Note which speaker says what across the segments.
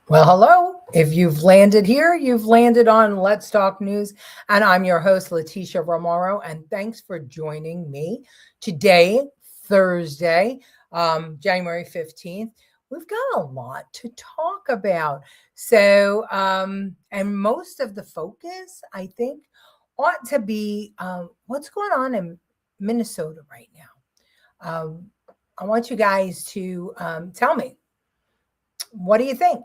Speaker 1: Well, hello. If you've landed here, you've landed on Let's Talk News. And I'm your host, Leticia Remauro. And thanks for joining me today, Thursday, January 15th. We've got a lot to talk about. And most of the focus, I think, ought to be what's going on in Minnesota right now. I want you guys to tell me, what do you think?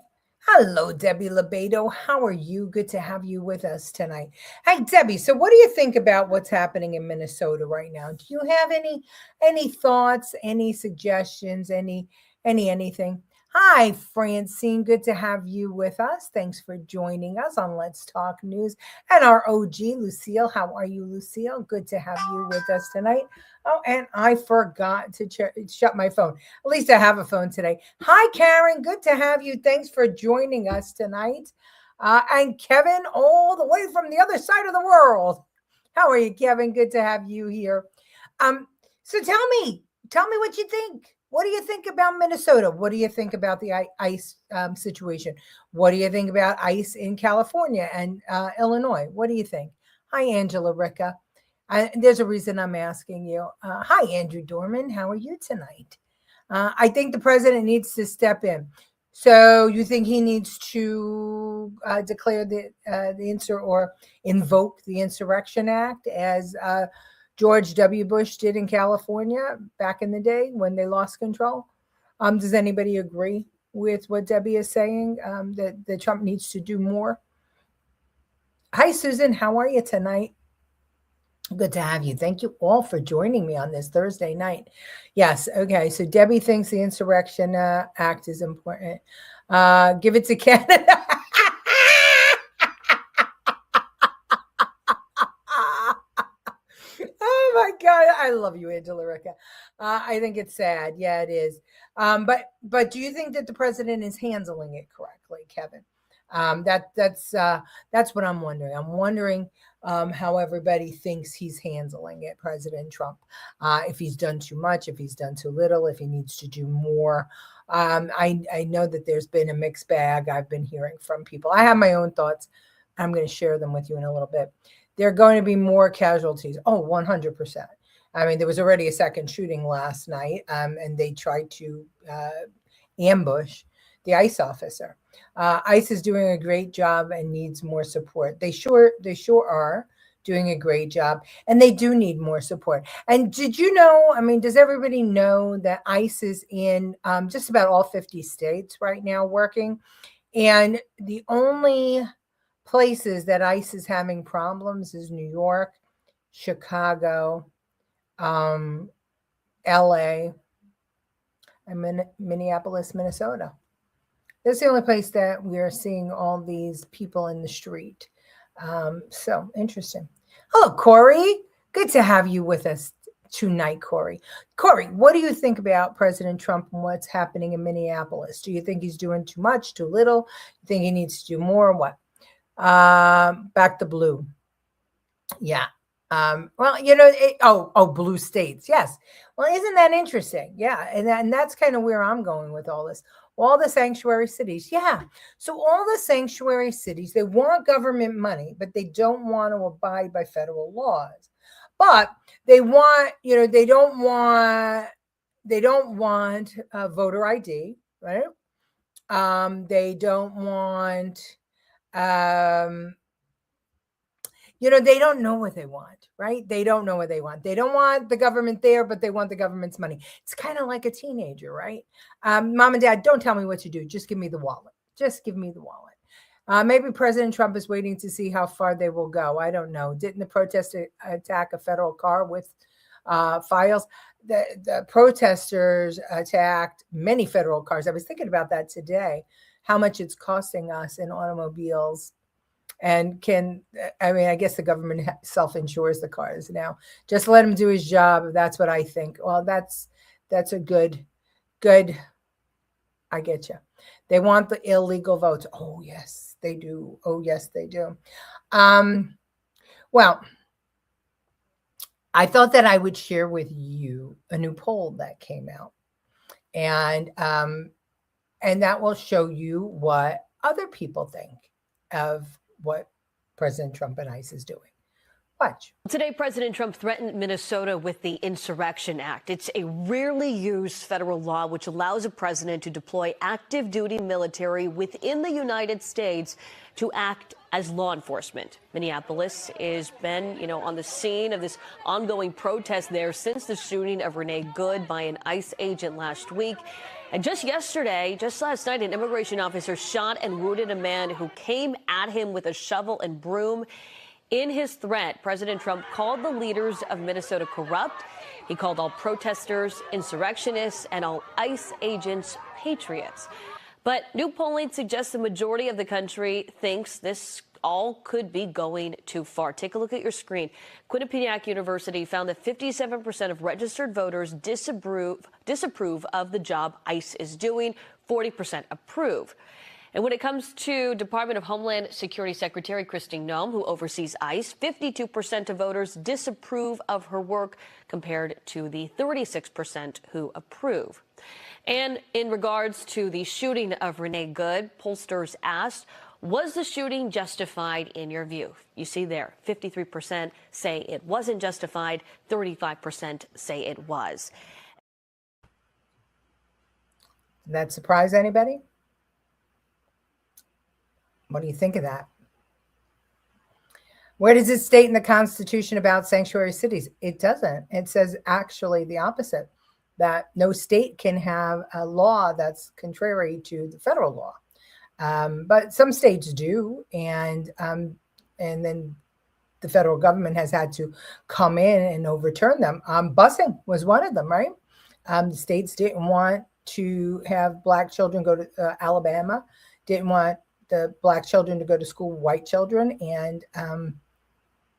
Speaker 1: Hello, Debbie Lebedo. How are you? Good to have you with us tonight. Hey, Debbie. So, what do you think about what's happening in Minnesota right now? Do you have any thoughts, any suggestions, anything? Hi, Francine. Good to have you with us. Thanks for joining us on Let's Talk News. And our OG, Lucille. How are you, Lucille? Good to have you with us tonight. Oh, and I forgot to shut my phone. At least I have a phone today. Hi, Karen. Good to have you. Thanks for joining us tonight. And Kevin, all the way from the other side of the world. How are you, Kevin? Good to have you here. So tell me what you think. What do you think about Minnesota? What do you think about the ICE situation? What do you think about ICE in California and Illinois? What do you think? Hi, Angela Ricca. There's a reason I'm asking you. Hi, Andrew Dorman. How are you tonight? I think the president needs to step in. So you think he needs to declare or invoke the Insurrection Act as George W. Bush did in California back in the day when they lost control? Does anybody agree with what Debbie is saying, that Trump needs to do more? Hi, Susan. How are you tonight? Good to have you. Thank you all for joining me on this Thursday night. Yes. Okay. So Debbie thinks the Insurrection Act is important. Give it to Canada. Oh my God, I love you, Angela Ricca. I think it's sad. Yeah, it is. But do you think that the president is handling it correctly, Kevin? That's what I'm wondering. I'm wondering how everybody thinks he's handling it, President Trump. If he's done too much, if he's done too little, if he needs to do more. I know that there's been a mixed bag. I've been hearing from people. I have my own thoughts. I'm going to share them with you in a little bit. There are going to be more casualties. Oh, 100%. I mean, there was already a second shooting last night, and they tried to ambush the ICE officer. ICE is doing a great job and needs more support. They sure are doing a great job, and they do need more support. And did you know? I mean, does everybody know that ICE is in just about all 50 states right now working, and the only places that ICE is having problems is New York, Chicago, LA, and Minneapolis, Minnesota. That's the only place that we are seeing all these people in the street. So interesting. Hello, Corey. Good to have you with us tonight, Corey. Corey, what do you think about President Trump and what's happening in Minneapolis? Do you think he's doing too much, too little? You think he needs to do more? What? Back to blue. Yeah. Well, blue states. Yes. Well, isn't that interesting? Yeah. And that's kind of where I'm going with all this. All the sanctuary cities. Yeah. So all the sanctuary cities, they want government money, but they don't want to abide by federal laws. But they want, they don't want voter ID, right? They don't want they don't know what they want, right? They don't know what they want. They don't want the government there, but they want the government's money. It's kind of like a teenager, right? Mom and dad, don't tell me what to do. Just give me the wallet. Just give me the wallet. Maybe President Trump is waiting to see how far they will go. I don't know. Didn't the protester attack a federal car with files? The protesters attacked many federal cars. I was thinking about that today, how much it's costing us in automobiles. And I guess the government self-insures the cars now. Just let him do his job. That's what I think. Well, that's a good, I get you. They want the illegal votes. Oh, yes, they do. Oh, yes, they do. Well, I thought that I would share with you a new poll that came out. And that will show you what other people think of what President Trump and ICE is doing. Watch.
Speaker 2: Today, President Trump threatened Minnesota with the Insurrection Act. It's a rarely used federal law which allows a president to deploy active duty military within the United States to act as law enforcement. Minneapolis has been, on the scene of this ongoing protest there since the shooting of Renee Good by an ICE agent last week. And just last night, an immigration officer shot and wounded a man who came at him with a shovel and broom. In his threat, President Trump called the leaders of Minnesota corrupt. He called all protesters insurrectionists and all ICE agents patriots. But new polling suggests the majority of the country thinks this all could be going too far. Take a look at your screen. Quinnipiac University found that 57% of registered voters disapprove of the job ICE is doing, 40% approve. And when it comes to Department of Homeland Security Secretary Kristi Noem, who oversees ICE, 52% of voters disapprove of her work compared to the 36% who approve. And in regards to the shooting of Renee Good, pollsters asked, was the shooting justified in your view? You see there, 53% say it wasn't justified, 35% say it was.
Speaker 1: Did that surprise anybody? What do you think of that? Where does it state in the Constitution about sanctuary cities? It doesn't. It says actually the opposite, that no state can have a law that's contrary to the federal law. But some states do, and then the federal government has had to come in and overturn them. Busing was one of them, right? The states didn't want to have Black children go to Alabama, didn't want the Black children to go to school with white children, and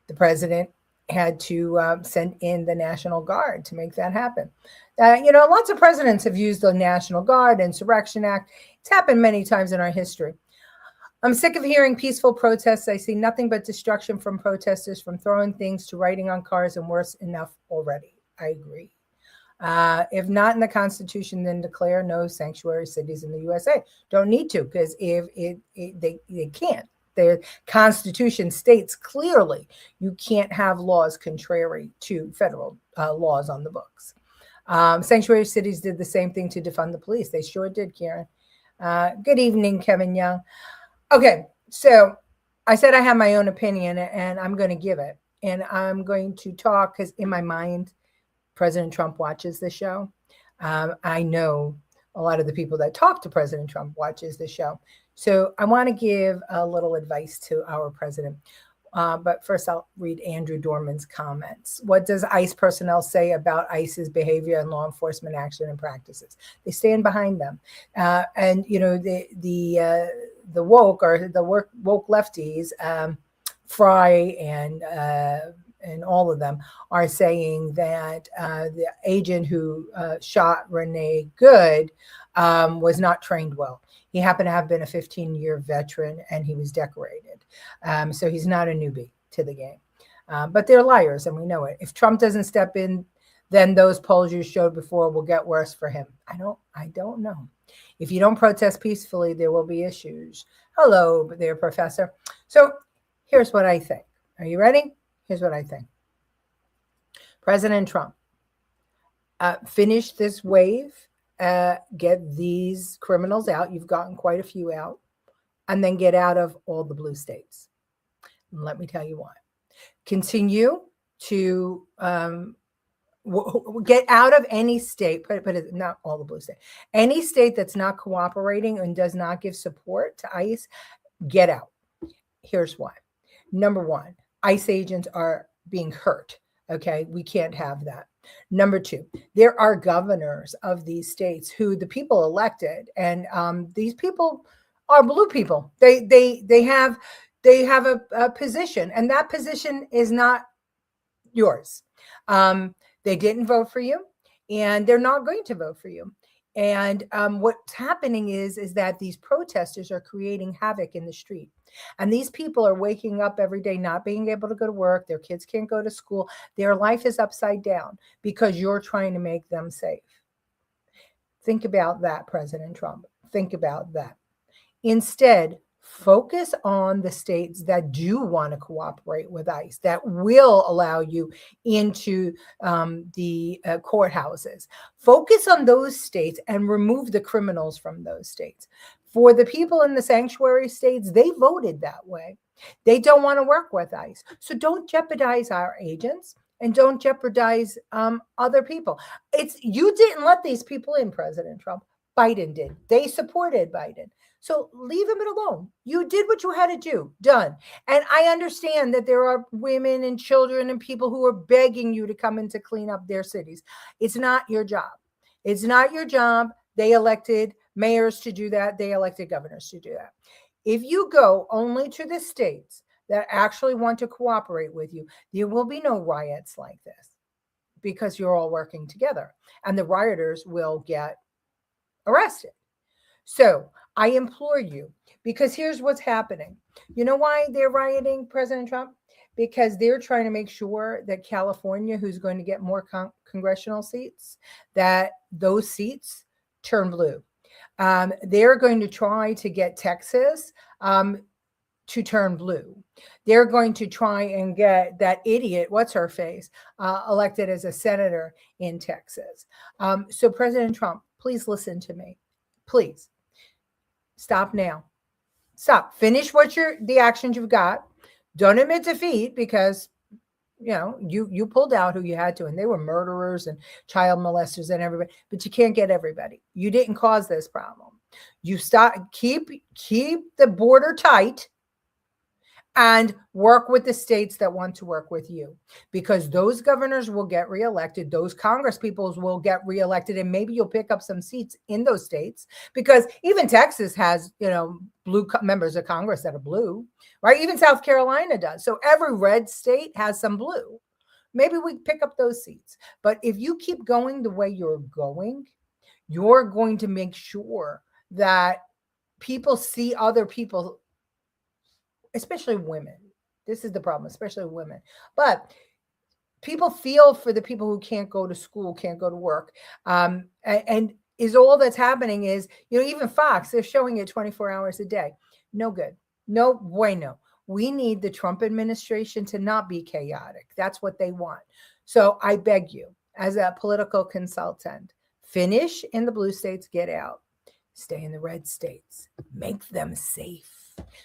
Speaker 1: the president had to send in the National Guard to make that happen. Lots of presidents have used the National Guard, Insurrection Act. It's happened many times in our history. I'm sick of hearing peaceful protests. I see nothing but destruction from protesters, from throwing things to writing on cars, and worse, enough already. I agree. If not in the Constitution, then declare no sanctuary cities in the USA. Don't need to, because if they can't. The Constitution states clearly you can't have laws contrary to federal laws on the books. Sanctuary cities did the same thing to defund the police. They sure did, Karen. Good evening, Kevin Young. Okay, so I said I have my own opinion, and I'm going to give it. And I'm going to talk because in my mind, President Trump watches the show. I know a lot of the people that talk to President Trump watches the show. So I want to give a little advice to our president. But first, I'll read Andrew Dorman's comments. What does ICE personnel say about ICE's behavior and law enforcement action and practices? They stand behind them. And, the woke or the woke lefties, Fry and all of them are saying that the agent who shot Renee Good was not trained well. He happened to have been a 15-year veteran, and he was decorated. So he's not a newbie to the game. But they're liars, and we know it. If Trump doesn't step in, then those polls you showed before will get worse for him. I don't know. If you don't protest peacefully, there will be issues. Hello there, Professor. So here's what I think. Are you ready? Here's what I think. President Trump, finish this wave, get these criminals out. You've gotten quite a few out, and then get out of all the blue states. And let me tell you why. Continue to get out of any state, but not all the blue states. Any state that's not cooperating and does not give support to ICE, get out. Here's why. Number one, ICE agents are being hurt. Okay, we can't have that. Number two, there are governors of these states who the people elected, and these people are blue people. They have a position, and that position is not yours. They didn't vote for you, and they're not going to vote for you. And what's happening is that these protesters are creating havoc in the street. And these people are waking up every day not being able to go to work. Their kids can't go to school. Their life is upside down because you're trying to make them safe. Think about that, President Trump. Think about that. Instead, focus on the states that do want to cooperate with ICE, that will allow you into the courthouses. Focus on those states and remove the criminals from those states. For the people in the sanctuary states, they voted that way. They don't want to work with ICE. So don't jeopardize our agents and don't jeopardize other people. You didn't let these people in, President Trump. Biden did. They supported Biden. So leave him alone. You did what you had to do. Done. And I understand that there are women and children and people who are begging you to come in to clean up their cities. It's not your job. It's not your job. They elected mayors to do that. They elected governors to do that. If you go only to the states that actually want to cooperate with you, there will be no riots like this because you're all working together and the rioters will get arrested. So I implore you, because here's what's happening. You know why they're rioting, President Trump? Because they're trying to make sure that California, who's going to get more congressional seats, that those seats turn blue. They're going to try to get Texas to turn blue. They're going to try and get that idiot, what's her face, elected as a senator in Texas. So President Trump, please listen to me. Please stop now. Stop. Finish the actions you've got. Don't admit defeat because you pulled out who you had to, and they were murderers and child molesters and everybody, but you can't get everybody. You didn't cause this problem. You keep the border tight and work with the states that want to work with you, because those governors will get reelected. Those Congress peoples will get reelected, and maybe you'll pick up some seats in those states, because even Texas has, blue members of Congress that are blue, right? Even South Carolina does. So every red state has some blue. Maybe we pick up those seats. But if you keep going the way you're going, you're going to make sure that people see other people, especially women. This is the problem, especially women. But people feel for the people who can't go to school, can't go to work. And is all that's happening is, even Fox, they're showing it 24 hours a day. No good. No bueno. We need the Trump administration to not be chaotic. That's what they want. So I beg you, as a political consultant, finish in the blue states, get out. Stay in the red states. Make them safe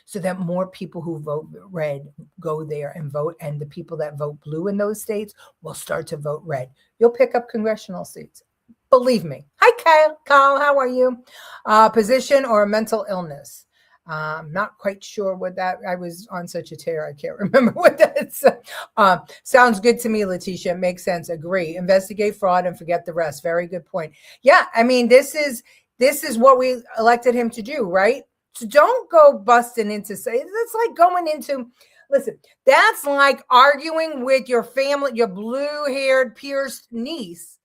Speaker 1: so that more people who vote red go there and vote, and the people that vote blue in those states will start to vote red. You'll pick up congressional seats. Believe me. Hi, Kyle. How are you? Position or a mental illness? I'm not quite sure what that, I was on such a tear, I can't remember what that's. Sounds good to me, Leticia. Makes sense. Agree. Investigate fraud and forget the rest. Very good point. Yeah, I mean, this is what we elected him to do, right? So don't go busting into, say, that's like going into, listen, that's like arguing with your family, your blue-haired, pierced niece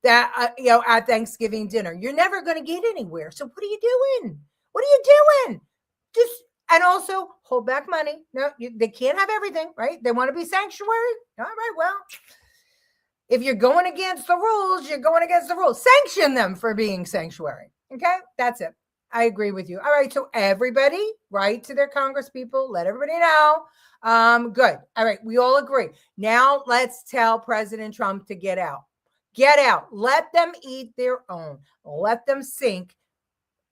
Speaker 1: that, at Thanksgiving dinner. You're never going to get anywhere. So what are you doing? What are you doing? And also hold back money. No, they can't have everything, right? They want to be sanctuary. All right, well, if you're going against the rules, you're going against the rules. Sanction them for being sanctuary. Okay, that's it. I agree with you. All right, so everybody write to their Congress people. Let everybody know. Good. All right, we all agree. Now let's tell President Trump to get out. Get out. Let them eat their own. Let them sink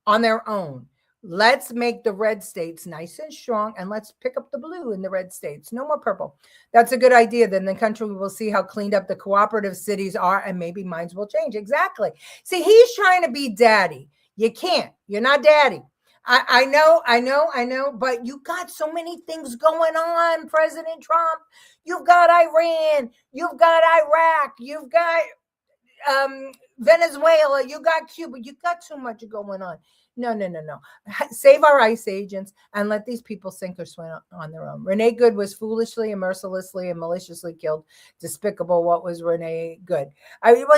Speaker 1: on their own. Let's make the red states nice and strong, and let's pick up the blue in the red states. No more purple. That's a good idea. Then the country will see how cleaned up the cooperative cities are, and maybe minds will change. Exactly. See, he's trying to be daddy. You can't. You're not daddy. I know, but you got so many things going on, President Trump. You've got Iran. You've got Iraq. You've got Venezuela. You got Cuba. You got too much going on. No. Save our ICE agents and let these people sink or swim on their own. Renee Good was foolishly and mercilessly and maliciously killed. Despicable. What was Renee Good?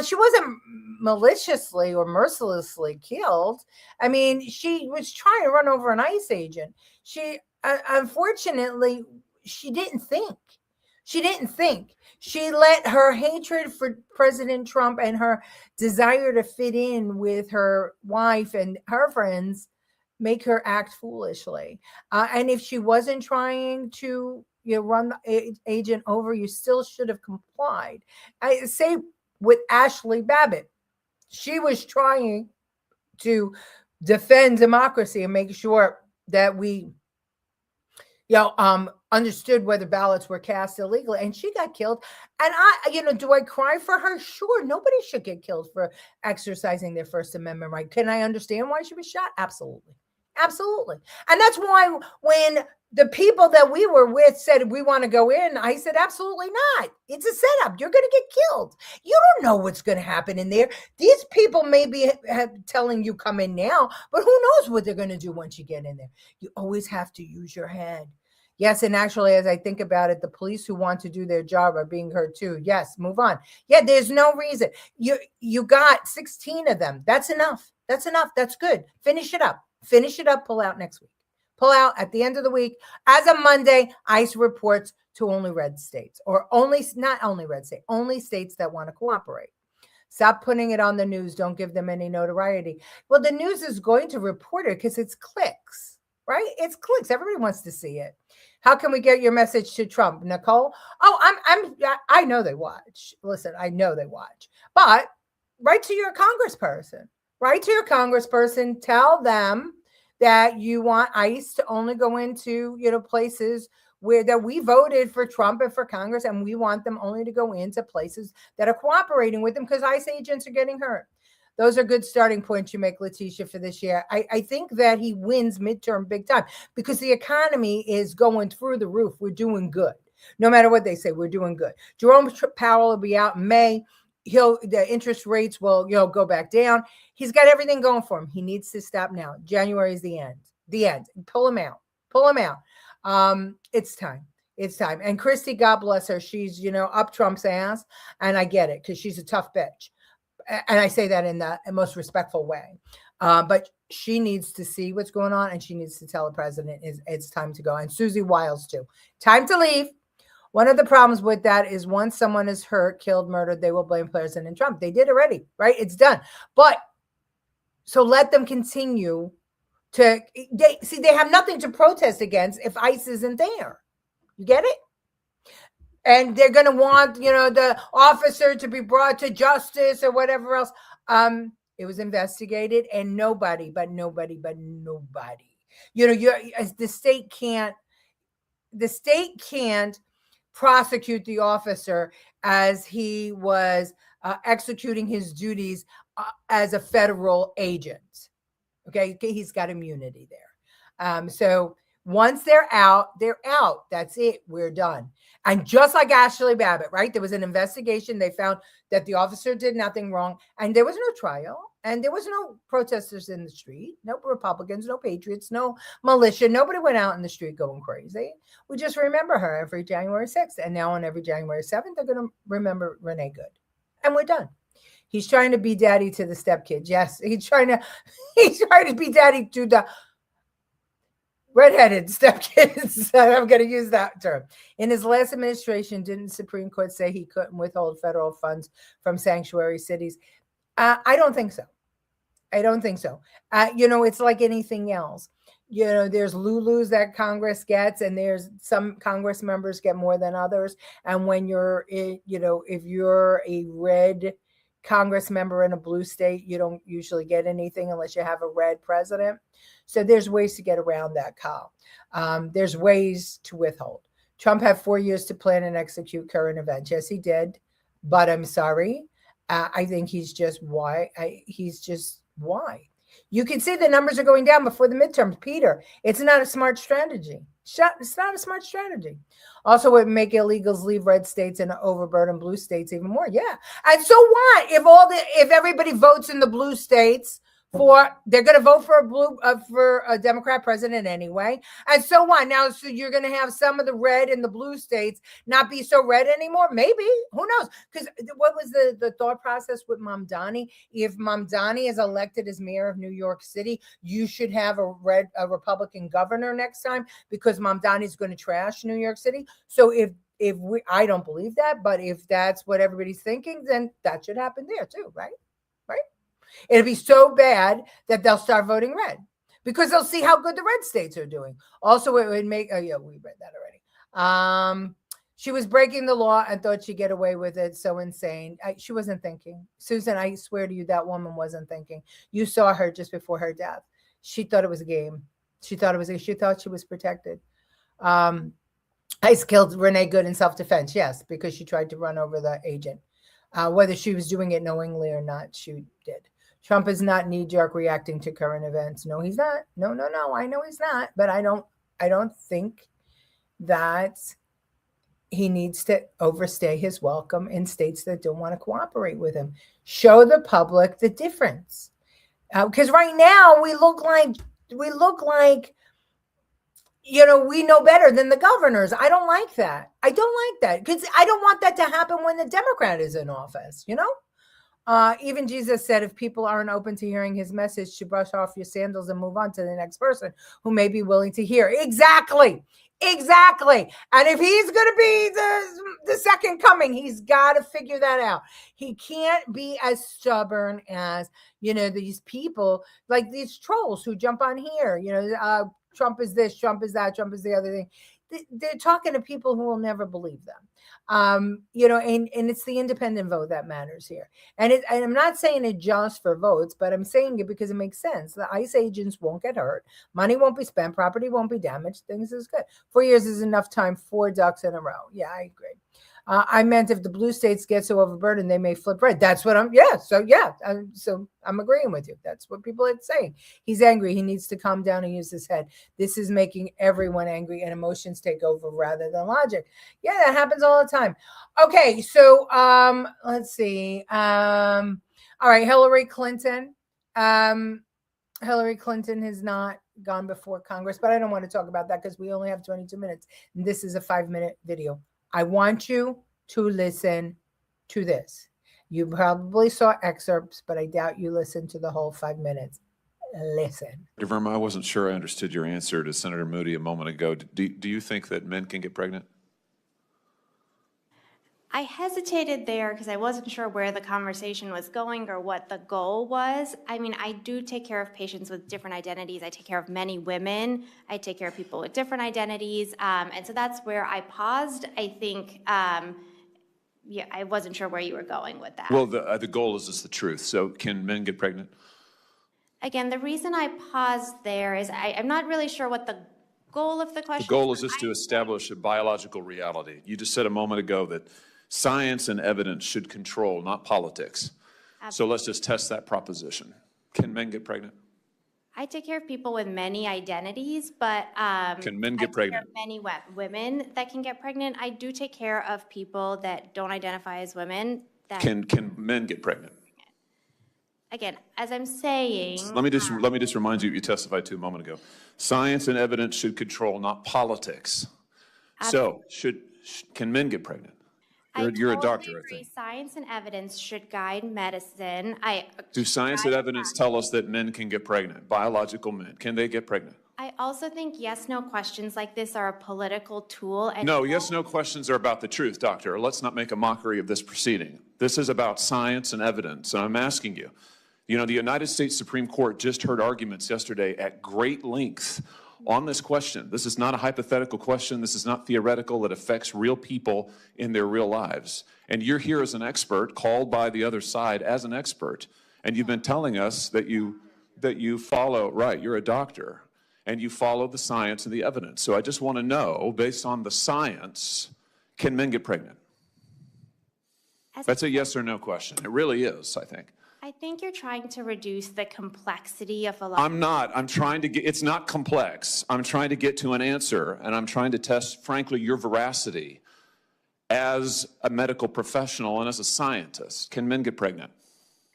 Speaker 1: She wasn't maliciously or mercilessly killed. I mean, she was trying to run over an ICE agent. She, unfortunately, she didn't think. She let her hatred for President Trump and her desire to fit in with her wife and her friends make her act foolishly. And if she wasn't trying to, run the agent over, you still should have complied. I say with Ashley Babbitt, she was trying to defend democracy and make sure that we understood whether ballots were cast illegally, and she got killed. And do I cry for her? Sure. Nobody should get killed for exercising their First Amendment right. Can I understand why she was shot? Absolutely. Absolutely. And that's why when the people that we were with said, we want to go in, I said, absolutely not. It's a setup. You're going to get killed. You don't know what's going to happen in there. These people may be telling you come in now, but who knows what they're going to do once you get in there. You always have to use your head. Yes, and actually, as I think about it, the police who want to do their job are being hurt too. Yes, move on. Yeah, there's no reason. You got 16 of them. That's enough. That's enough. That's good. Finish it up. Finish it up. Pull out next week. Pull out at the end of the week. As of Monday, ICE reports to only red states, or not only red states, only states that want to cooperate. Stop putting it on the news. Don't give them any notoriety. Well, the news is going to report it because it's clicks, right? It's clicks. Everybody wants to see it. How can we get your message to Trump, Nicole? Oh, I know they watch. Listen, I know they watch. But write to your congressperson. Write to your congressperson. Tell them that you want ICE to only go into, places where that we voted for Trump and for Congress, and we want them only to go into places that are cooperating with them because ICE agents are getting hurt. Those are good starting points you make, Leticia, for this year. I think that he wins midterm big time because the economy is going through the roof. We're doing good. No matter what they say, we're doing good. Jerome Powell will be out in May. The interest rates will, go back down. He's got everything going for him. He needs to stop now. January is the end. The end. Pull him out. Pull him out. It's time. It's time. And Christy, God bless her. She's, up Trump's ass. And I get it because she's a tough bitch. And I say that in the most respectful way. But she needs to see what's going on, and she needs to tell the president it's time to go. And Susie Wiles too. Time to leave. One of the problems with that is once someone is hurt, killed, murdered, they will blame President Trump. They did already, right? It's done. But so let them continue to, they have nothing to protest against if ICE isn't there. You get it? And they're going to want, the officer to be brought to justice or whatever else. It was investigated, and nobody. The state can't prosecute the officer as he was executing his duties as a federal agent. Okay, he's got immunity there. So once they're out, they're out. That's it. We're done. And just like Ashley Babbitt, right? There was an investigation. They found that the officer did nothing wrong, and there was no trial, and there was no protesters in the street, no Republicans, no patriots, no militia. Nobody went out in the street going crazy. We just remember her every January 6th, and now on every January 7th, they're going to remember Renee Good, and we're done. He's trying to be daddy to the stepkids. Yes, he's trying to be daddy to the redheaded stepkids. I'm going to use that term. In his last administration, didn't the Supreme Court say he couldn't withhold federal funds from sanctuary cities? I don't think so. It's like anything else. There's Lulus that Congress gets, and there's some Congress members get more than others. And when if you're a red Congress member in a blue state, you don't usually get anything unless you have a red president. So there's ways to get around that, Kyle. There's ways to withhold. Trump had 4 years to plan and execute current events. Yes, he did. But I'm sorry. I think he's just why. You can see the numbers are going down before the midterms. Peter, it's not a smart strategy. It's not a smart strategy. Also, it would make illegals leave red states and overburden blue states even more. Yeah. And so what? If everybody votes in the blue states, they're going to vote for a Democrat president anyway. And so what? Now, so you're going to have some of the red in the blue states not be so red anymore? Maybe. Who knows? Because what was the thought process with Mamdani? If Mamdani is elected as mayor of New York City, you should have a Republican governor next time because Mamdani is going to trash New York City. So I don't believe that, but if that's what everybody's thinking, then that should happen there too, right? It'll be so bad that they'll start voting red. because they'll see how good the red states are doing. Also, it would make, oh yeah, we read that already. She was breaking the law and thought she'd get away with it. So insane. She wasn't thinking. Susan, I swear to you, that woman wasn't thinking. You saw her just before her death. She thought it was a game. She thought she was protected. ICE killed Renee Good in self-defense. Yes, because she tried to run over the agent. Whether she was doing it knowingly or not, she did. Trump is not knee-jerk reacting to current events. No, he's not. No. I know he's not, but I don't think that he needs to overstay his welcome in states that don't want to cooperate with him. Show the public the difference. Because right now we look like, we know better than the governors. I don't like that. Because I don't want that to happen when the Democrat is in office, Even Jesus said, if people aren't open to hearing his message, to brush off your sandals and move on to the next person who may be willing to hear. Exactly. And if he's going to be the second coming, he's got to figure that out. He can't be as stubborn as, these people, like these trolls who jump on here, Trump is this, Trump is that, Trump is the other thing. They're talking to people who will never believe them. And it's the independent vote that matters here. And I'm not saying it just for votes, but I'm saying it because it makes sense. The ICE agents won't get hurt. Money won't be spent. Property won't be damaged. Things is good. 4 years is enough time. 4 ducks in a row. Yeah, I agree. I meant if the blue states get so overburdened, they may flip red. That's what so I'm agreeing with you. That's what people are saying. He's angry. He needs to calm down and use his head. This is making everyone angry and emotions take over rather than logic. Yeah, that happens all the time. Okay, so let's see. All right, Hillary Clinton. Hillary Clinton has not gone before Congress, but I don't want to talk about that because we only have 22 minutes. And this is a 5-minute video. I want you to listen to this. You probably saw excerpts, but I doubt you listened to the whole 5 minutes. Listen.
Speaker 3: Dr. Verma, I wasn't sure I understood your answer to Senator Moody a moment ago. Do you think that men can get pregnant?
Speaker 4: I hesitated there because I wasn't sure where the conversation was going or what the goal was. I mean, I do take care of patients with different identities. I take care of many women. I take care of people with different identities. And so that's where I paused. I think, I wasn't sure where you were going with that.
Speaker 3: Well, the goal is just the truth. So can men get pregnant?
Speaker 4: Again, the reason I paused there is I'm not really sure what the goal of the question is.
Speaker 3: The goal is just to establish a biological reality. You just said a moment ago that science and evidence should control, not politics. Absolutely. So let's just test that proposition. Can men get pregnant?
Speaker 4: I take care of people with many identities, but
Speaker 3: can men get pregnant?
Speaker 4: Many women that can get pregnant. I do take care of people that don't identify as women. That
Speaker 3: can men get pregnant?
Speaker 4: Again, as I'm saying,
Speaker 3: let me just remind you what you testified to a moment ago. Science and evidence should control, not politics. Absolutely. So can men get pregnant? You're a doctor, I think.
Speaker 4: Science and evidence should guide medicine.
Speaker 3: Do science and evidence tell us that men can get pregnant? Biological men, can they get pregnant?
Speaker 4: I also think yes/no questions like this are a political tool. And
Speaker 3: no, yes/no questions are about the truth, doctor. Let's not make a mockery of this proceeding. This is about science and evidence, and I'm asking you. The United States Supreme Court just heard arguments yesterday at great length on this question. This is not a hypothetical question. This is not theoretical. It affects real people in their real lives. And you're here as an expert, called by the other side as an expert. And you've been telling us that you follow, right, you're a doctor, and you follow the science and the evidence. So I just want to know, based on the science, can men get pregnant? That's a yes or no question. It really is, I think.
Speaker 4: I think you're trying to reduce the complexity of a lot.
Speaker 3: I'm not. I'm trying to get, it's not complex. I'm trying to get to an answer, and I'm trying to test, frankly, your veracity as a medical professional and as a scientist. Can men get pregnant?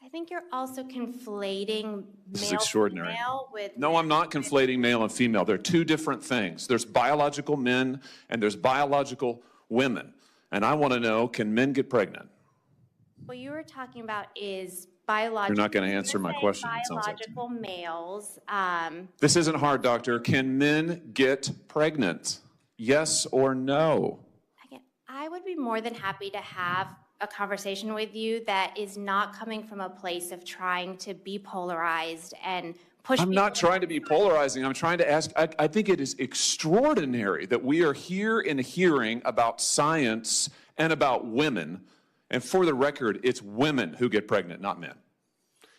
Speaker 4: I think you're also conflating
Speaker 3: this is extraordinary.
Speaker 4: Male with
Speaker 3: no, I'm not conflating male and female. They're two different things. There's biological men and there's biological women. And I want to know, can men get pregnant?
Speaker 4: What you were talking about is biological.
Speaker 3: You're not going to answer my question.
Speaker 4: Biological males.
Speaker 3: This isn't hard, doctor. Can men get pregnant? Yes or no?
Speaker 4: Again, I would be more than happy to have a conversation with you that is not coming from a place of trying to be polarized and push
Speaker 3: I'm not
Speaker 4: people-
Speaker 3: trying to be polarizing. I'm trying to ask, I think it is extraordinary that we are here in a hearing about science and about women. And for the record, it's women who get pregnant, not men.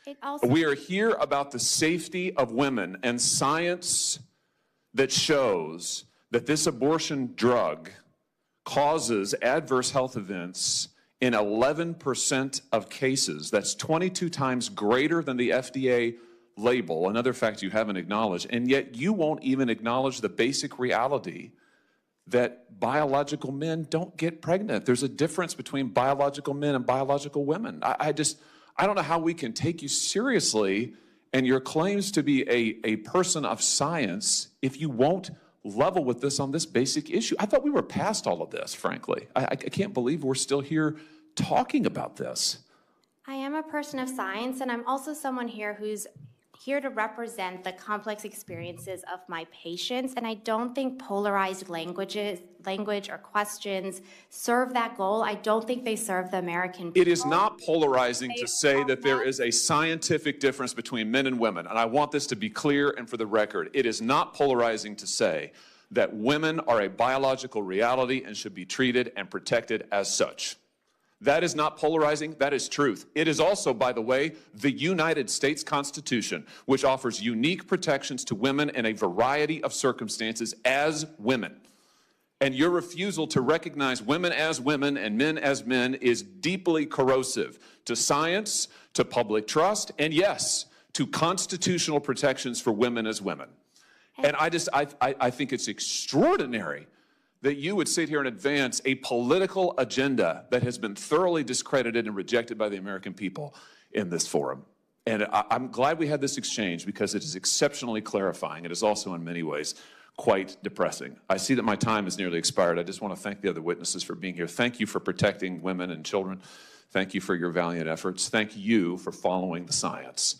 Speaker 4: It also,
Speaker 3: We are here about the safety of women and science that shows that this abortion drug causes adverse health events in 11% of cases. That's 22 times greater than the FDA label, another fact you haven't acknowledged, and yet you won't even acknowledge the basic reality that biological men don't get pregnant. There's a difference between biological men and biological women. I don't know how we can take you seriously and your claims to be a person of science if you won't level with this on this basic issue. I thought we were past all of this, frankly. I can't believe we're still here talking about this.
Speaker 4: I am a person of science, and I'm also someone here who's here to represent the complex experiences of my patients, and I don't think polarized language or questions serve that goal. I don't think they serve the American people.
Speaker 3: It is not polarizing to say that there is a scientific difference between men and women, and I want this to be clear and for the record. It is not polarizing to say that women are a biological reality and should be treated and protected as such. That is not polarizing, that is truth. It is also, by the way, the United States Constitution, which offers unique protections to women in a variety of circumstances as women. And your refusal to recognize women as women and men as men is deeply corrosive to science, to public trust, and yes, to constitutional protections for women as women. And I think it's extraordinary that you would sit here and advance a political agenda that has been thoroughly discredited and rejected by the American people in this forum. And I'm glad we had this exchange because it is exceptionally clarifying. It is also in many ways quite depressing. I see that my time has nearly expired. I just want to thank the other witnesses for being here. Thank you for protecting women and children. Thank you for your valiant efforts. Thank you for following the science.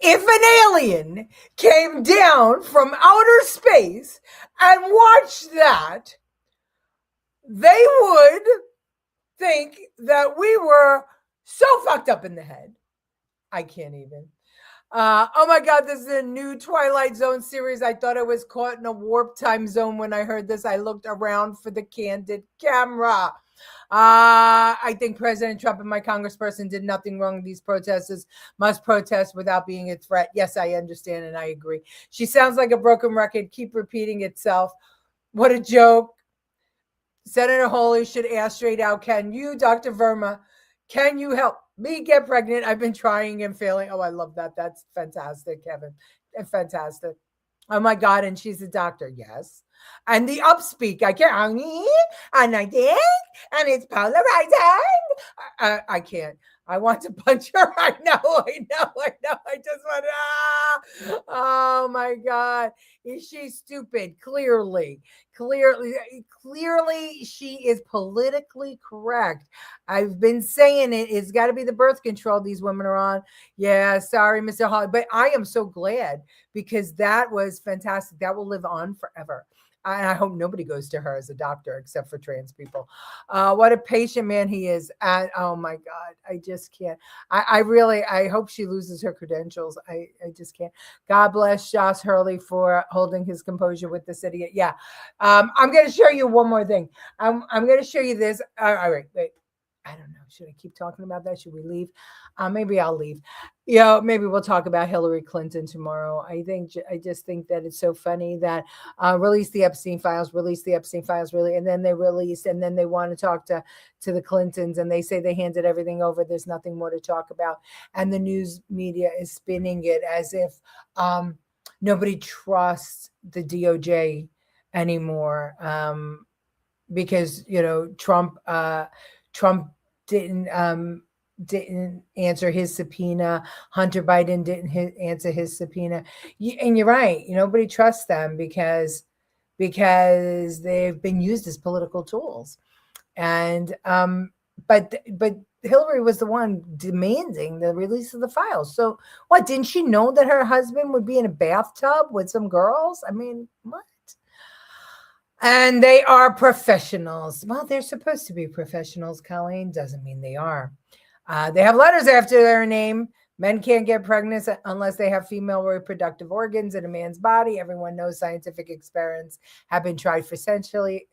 Speaker 1: If an alien came down from outer space and watched that, they would think that we were so fucked up in the head. I can't even. Oh my God, this is a new Twilight Zone series. I thought I was caught in a warp time zone when I heard this. I looked around for the candid camera. I think President Trump and my congressperson did nothing wrong. These protesters must protest without being a threat. Yes, I understand and I agree. She sounds like a broken record. Keep repeating itself. What a joke. Senator Hawley should ask straight out, can you, Dr. Verma, can you help me get pregnant? I've been trying and failing. Oh, I love that. That's fantastic, Kevin. Fantastic. Oh my God. And she's a doctor. Yes. And the upspeak, I can't, and I did, and it's polarizing. I can't. I want to punch her. I know. I just want to, oh my God. Is she stupid? Clearly, she is politically correct. I've been saying it. It's got to be the birth control these women are on. Yeah, sorry, Mr. Hawley. But I am so glad because that was fantastic. That will live on forever. I hope nobody goes to her as a doctor except for trans people. What a patient man he is. And oh my God, I just can't. I hope she loses her credentials. I just can't. God bless Josh Hawley for holding his composure with this idiot. Yeah. I'm going to show you one more thing. I'm going to show you this. All right, wait. I don't know. Should I keep talking about that? Should we leave? Maybe I'll leave. Maybe we'll talk about Hillary Clinton tomorrow. I just think that it's so funny that release the Epstein files, really, and then they released, and then they want to talk to the Clintons, and they say they handed everything over. There's nothing more to talk about, and the news media is spinning it as if nobody trusts the DOJ anymore because Trump didn't answer his subpoena. Hunter Biden didn't answer his subpoena. And you're right. Nobody trusts them because they've been used as political tools. And but Hillary was the one demanding the release of the files. So what? Didn't she know that her husband would be in a bathtub with some girls? I mean, what? And they are professionals. Well, they're supposed to be professionals, Colleen. Doesn't mean they are. They have letters after their name. Men can't get pregnant unless they have female reproductive organs in a man's body. Everyone knows scientific experiments have been tried for centuries,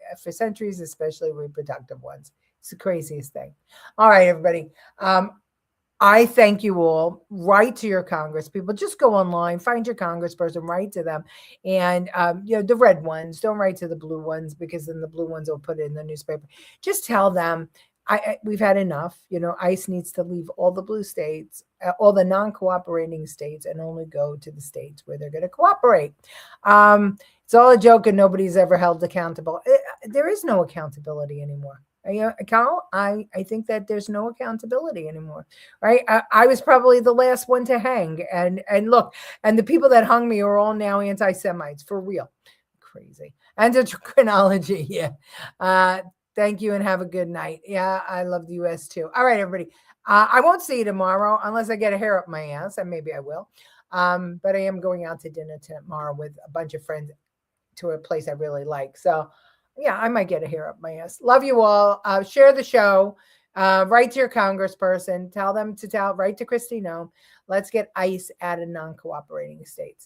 Speaker 1: especially reproductive ones. It's the craziest thing. All right, everybody. I thank you all. Write to your Congress people. Just go online, find your congressperson, write to them. And, the red ones, don't write to the blue ones, because then the blue ones will put it in the newspaper. Just tell them, we've had enough. ICE needs to leave all the blue states, all the non-cooperating states, and only go to the states where they're going to cooperate. It's all a joke and nobody's ever held accountable. There is no accountability anymore. Cal, I think that there's no accountability anymore, right? I was probably the last one to hang, and look, and the people that hung me are all now anti-Semites, for real. Crazy. Endocrinology, yeah. Thank you and have a good night. Yeah, I love the U.S. too. All right, everybody. I won't see you tomorrow unless I get a hair up my ass, and maybe I will. But I am going out to dinner tomorrow with a bunch of friends to a place I really like. So, yeah, I might get a hair up my ass. Love you all. Share the show. Write to your congressperson. Tell them to write to Christy Nome. Let's get ICE out of non-cooperating states.